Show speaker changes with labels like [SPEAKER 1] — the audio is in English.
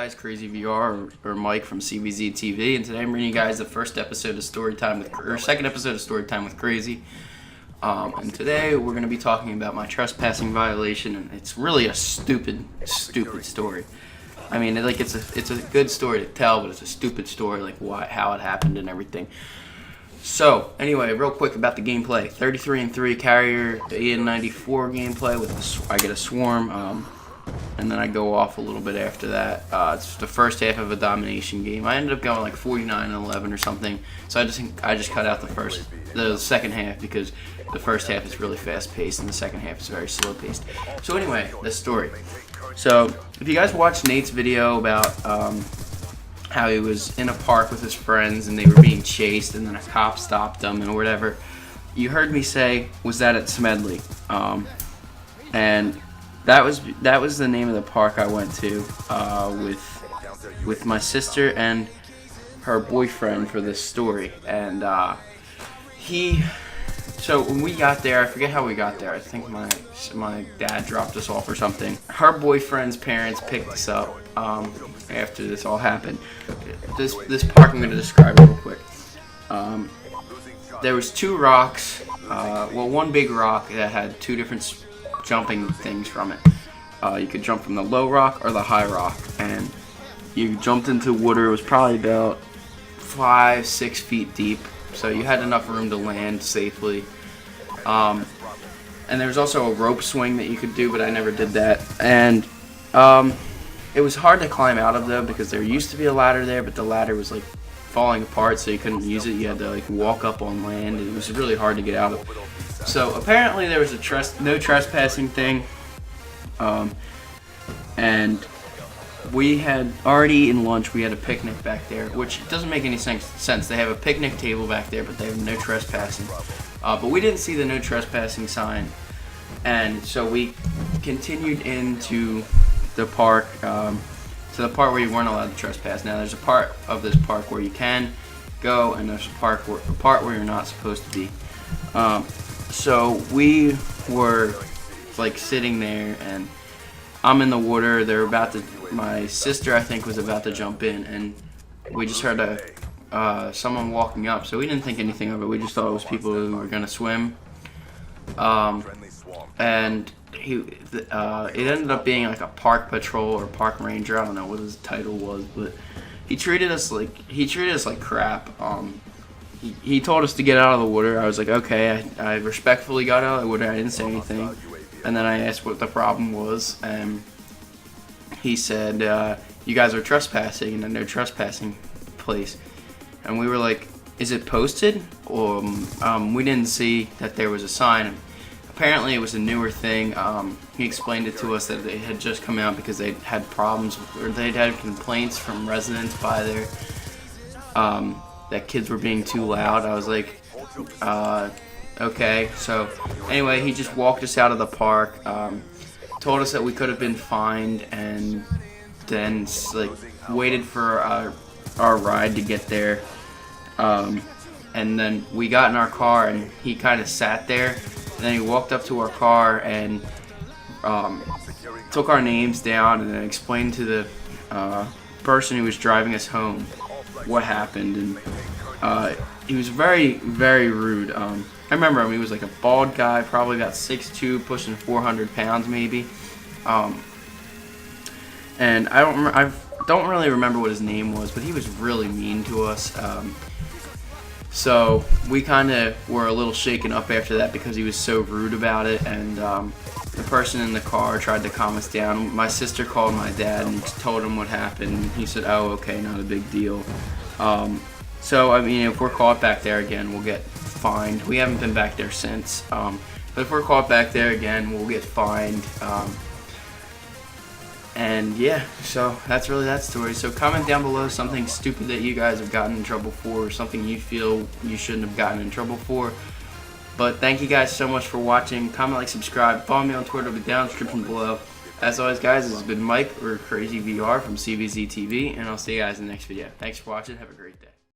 [SPEAKER 1] guys, CraZi VR or Mike from CBZ TV, and today I'm bringing you guys the second episode of Storytime with CraZi. And today we're going to be talking about my trespassing violation, and it's really a stupid story. I mean, it's a good story to tell, but it's a stupid story, like how it happened and everything. So, anyway, real quick about the gameplay. 33-3 carrier, the EN94 gameplay with I get a swarm, and then I go off a little bit after that. It's the first half of a domination game. I ended up going like 49-11 or something. So I just cut out the second half because the first half is really fast paced and the second half is very slow paced. So anyway, this story. So if you guys watched Nate's video about how he was in a park with his friends and they were being chased and then a cop stopped them and whatever, you heard me say, was that at Smedley? And that was the name of the park I went to with my sister and her boyfriend for this story. And so when we got there, I forget how we got there. I think my dad dropped us off or something. Her boyfriend's parents picked us up after this all happened. This park I'm going to describe real quick. There was two rocks. One big rock that had two different jumping things from it. You could jump from the low rock or the high rock, and you jumped into water. It was probably about 5-6 feet deep, so you had enough room to land safely. And there was also a rope swing that you could do, but I never did that. And it was hard to climb out of, though, because there used to be a ladder there, but the ladder was like falling apart, so you couldn't use it. You had to like walk up on land, and it was really hard to get out of. So apparently there was a no trespassing thing, and we had already eaten lunch. We had a picnic back there, which doesn't make any sense. They have a picnic table back there, but they have no trespassing. But we didn't see the no trespassing sign, and so we continued into the park, to the part where you weren't allowed to trespass. Now there's a part of this park where you can go, and there's a part where you're not supposed to be. So we were like sitting there, and I'm in the water. My sister, I think, was about to jump in, and we just heard someone walking up. So we didn't think anything of it. We just thought it was people who were gonna swim. And it ended up being like a park patrol or park ranger. I don't know what his title was, but he treated us like crap. He told us to get out of the water. I was like, okay. I respectfully got out of the water. I didn't say anything. And then I asked what the problem was, and he said, you guys are trespassing in a no trespassing place. And we were like, is it posted? Or we didn't see that there was a sign. Apparently it was a newer thing. He explained it to us that it had just come out because they'd had problems, or they'd had complaints from residents by there, that kids were being too loud. I was like, okay. So anyway, he just walked us out of the park, told us that we could have been fined, and then like waited for our ride to get there. And then we got in our car, and he kind of sat there. And then he walked up to our car and took our names down, and then explained to the person who was driving us home what happened. And he was very, very rude. I remember him. He was like a bald guy, probably about 6'2", pushing 400 pounds maybe. And I don't really remember what his name was, but he was really mean to us. So we kind of were a little shaken up after that because he was so rude about it, and the person in the car tried to calm us down. My sister called my dad and told him what happened. He said, oh, okay, not a big deal. So, I mean, if we're caught back there again, we'll get fined. We haven't been back there since, but if we're caught back there again, we'll get fined. And yeah, so that's really that story. So comment down below something stupid that you guys have gotten in trouble for, or something you feel you shouldn't have gotten in trouble for. But thank you guys so much for watching. Comment, like, subscribe. Follow me on Twitter. It'll be down in the description below. As always, guys, this has been Mike or CraZi VR from CBZ TV, and I'll see you guys in the next video. Thanks for watching. Have a great day.